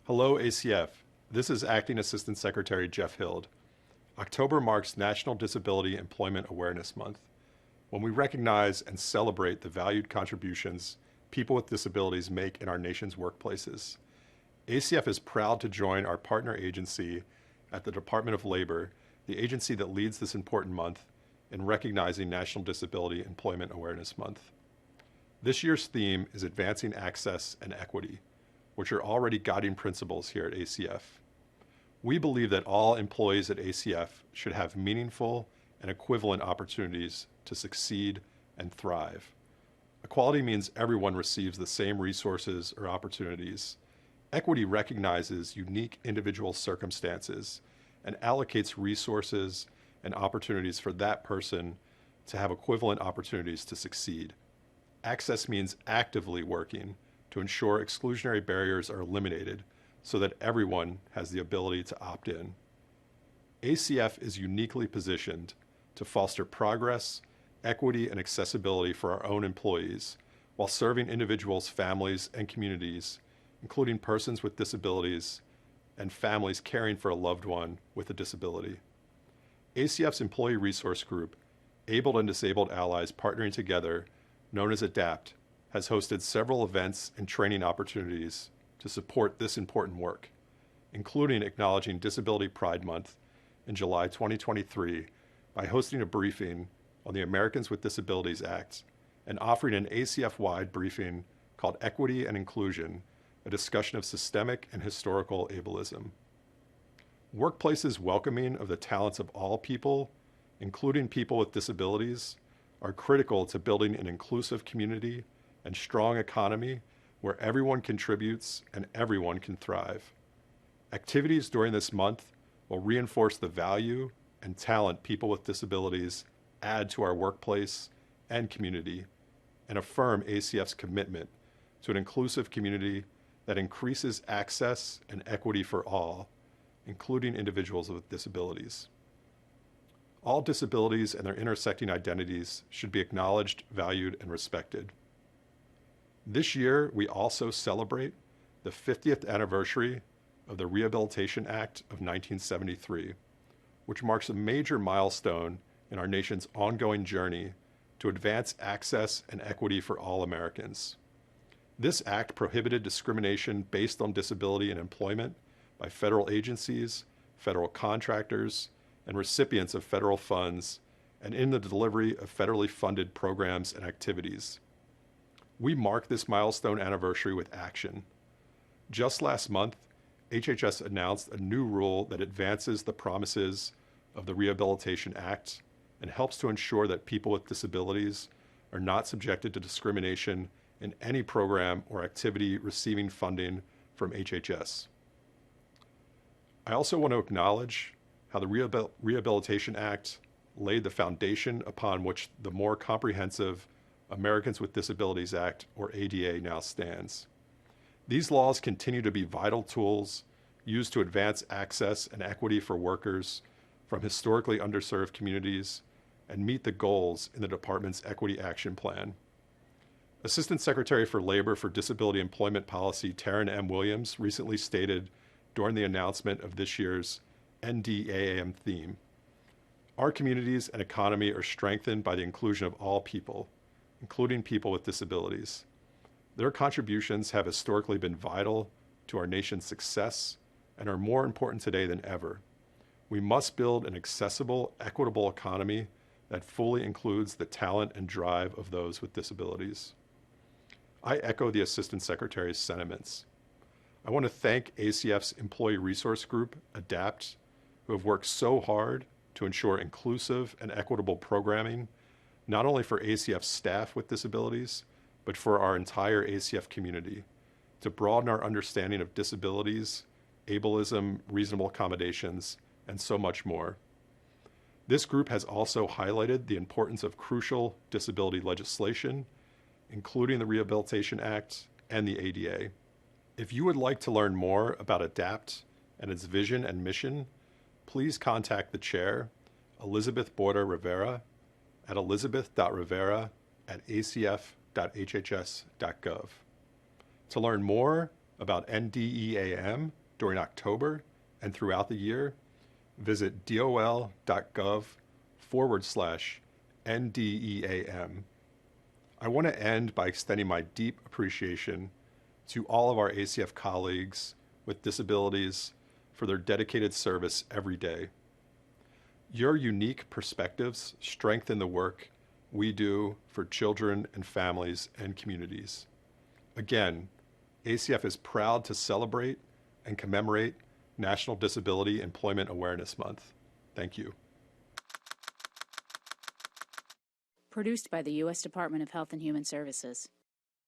Hello, ACF. This is Acting Assistant Secretary Jeff Hild. October marks National Disability Employment Awareness Month, when we recognize and celebrate the valued contributions people with disabilities make in our nation's workplaces. ACF is proud to join our partner agency at the Department of Labor, the agency that leads this important month, in recognizing National Disability Employment Awareness Month. This year's theme is Advancing Access and Equity, which are already guiding principles here at ACF. We believe that all employees at ACF should have meaningful and equivalent opportunities to succeed and thrive. Equality means everyone receives the same resources or opportunities. Equity recognizes unique individual circumstances and allocates resources and opportunities for that person to have equivalent opportunities to succeed. Access means actively working to ensure exclusionary barriers are eliminated so that everyone has the ability to opt in. ACF is uniquely positioned to foster progress, equity, and accessibility for our own employees while serving individuals, families, and communities, including persons with disabilities and families caring for a loved one with a disability. ACF's Employee Resource Group, Abled and Disabled Allies Partnering Together, known as ADAPT, has hosted several events and training opportunities to support this important work, including acknowledging Disability Pride Month in July 2023 by hosting a briefing on the Americans with Disabilities Act and offering an ACF-wide briefing called Equity and Inclusion, a discussion of systemic and historical ableism. Workplaces welcoming of the talents of all people, including people with disabilities, are critical to building an inclusive community and strong economy where everyone contributes and everyone can thrive. Activities during this month will reinforce the value and talent people with disabilities add to our workplace and community and affirm ACF's commitment to an inclusive community that increases access and equity for all, including individuals with disabilities. All disabilities and their intersecting identities should be acknowledged, valued, and respected. This year, we also celebrate the 50th anniversary of the Rehabilitation Act of 1973, which marks a major milestone in our nation's ongoing journey to advance access and equity for all Americans. This act prohibited discrimination based on disability in employment by federal agencies, federal contractors, and recipients of federal funds, and in the delivery of federally funded programs and activities. We mark this milestone anniversary with action. Just last month, HHS announced a new rule that advances the promises of the Rehabilitation Act and helps to ensure that people with disabilities are not subjected to discrimination in any program or activity receiving funding from HHS. I also want to acknowledge how the Rehabilitation Act laid the foundation upon which the more comprehensive Americans with Disabilities Act, or ADA, now stands. These laws continue to be vital tools used to advance access and equity for workers from historically underserved communities and meet the goals in the department's Equity Action Plan. Assistant Secretary for Labor for Disability Employment Policy Taryn M. Williams recently stated during the announcement of this year's NDAAM theme, "Our communities and economy are strengthened by the inclusion of all people, including people with disabilities. Their contributions have historically been vital to our nation's success and are more important today than ever. We must build an accessible, equitable economy that fully includes the talent and drive of those with disabilities." I echo the Assistant Secretary's sentiments. I want to thank ACF's Employee Resource Group, ADAPT, who have worked so hard to ensure inclusive and equitable programming, not only for ACF staff with disabilities, but for our entire ACF community, to broaden our understanding of disabilities, ableism, reasonable accommodations, and so much more. This group has also highlighted the importance of crucial disability legislation, including the Rehabilitation Act and the ADA. If you would like to learn more about ADAPT and its vision and mission, please contact the chair, Elizabeth Border Rivera, at elizabeth.rivera@acf.hhs.gov. To learn more about NDEAM during October and throughout the year, visit dol.gov/NDEAM. I want to end by extending my deep appreciation to all of our ACF colleagues with disabilities for their dedicated service every day. Your unique perspectives strengthen the work we do for children and families and communities. Again, ACF is proud to celebrate and commemorate National Disability Employment Awareness Month. Thank you. Produced by the U.S. Department of Health and Human Services.